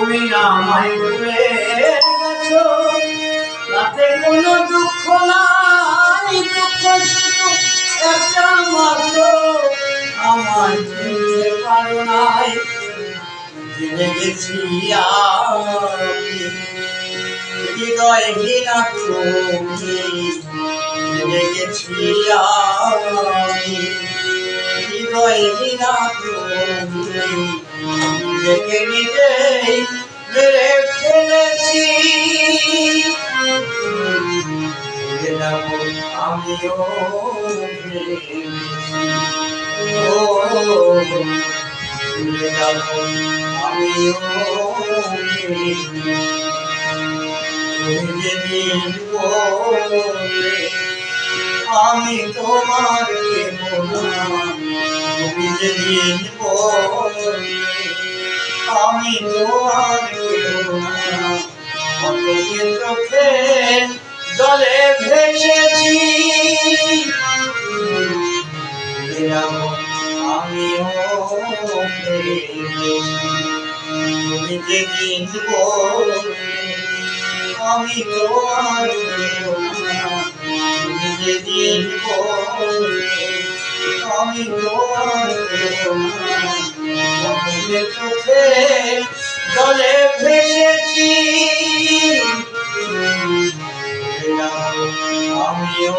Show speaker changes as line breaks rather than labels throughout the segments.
তুমি আমায় ভুলে গেছো, তাতে কোনো দুঃখ নাই, দুঃখ শুধু একটা মাত্র, আমায় চিনতে পারো নাই। জেনে গেছি আমি হৃদয়হীনা তুমি, জেনে গেছি আমি হৃদয়হীনা তুমি, নিজেকে নিজেই মেরে ফেলেছি। আমিও আমিও যেদিন বললে আমি তোমার তুমি যেদিন বললে আমি তোমার কতদিন চোখে জলে ভেসেছি, আমিও তুমি যেদিন বললে আমি তোমার তুমি যেদিন বললে আমি তোমার চোখে জলে ভেসেছি, আমিও আমিও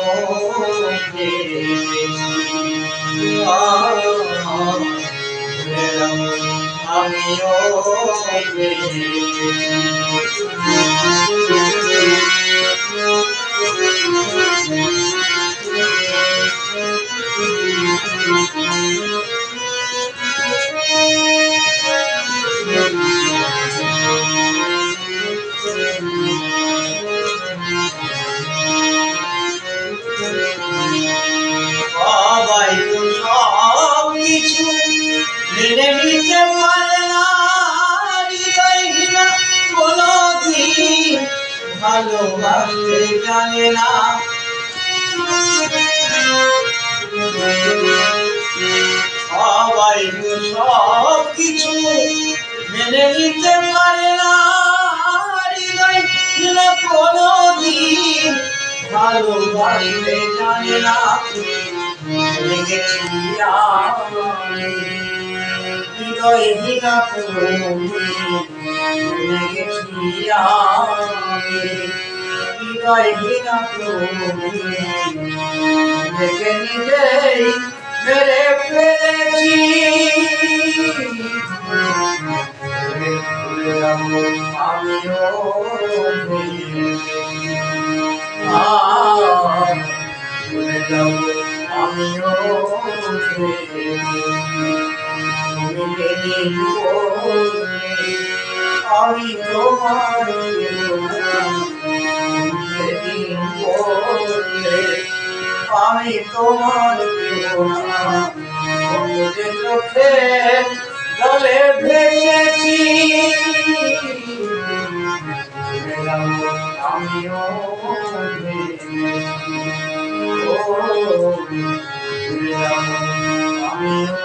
সবাই তো সব কিছু মেনে নিতে পারে না, হৃদয়হীনা কোনদিন ভালোবাসতে জানে না। সবাই তো সব কিছু মেনে নিতে পারে না, হৃদয়হীনা কোনদিন ভালোবাসতে জানে না। লেগেছি হৃদয়হীনা তুমি, লেগেছি হৃদয়হীনা তুমি, নিজেকে নিজেই মেরে ফেলেছি। আমিও আমিও আমি তোমার আমি তোমার চোখে জলে ভেসেছি, আমিও আমিও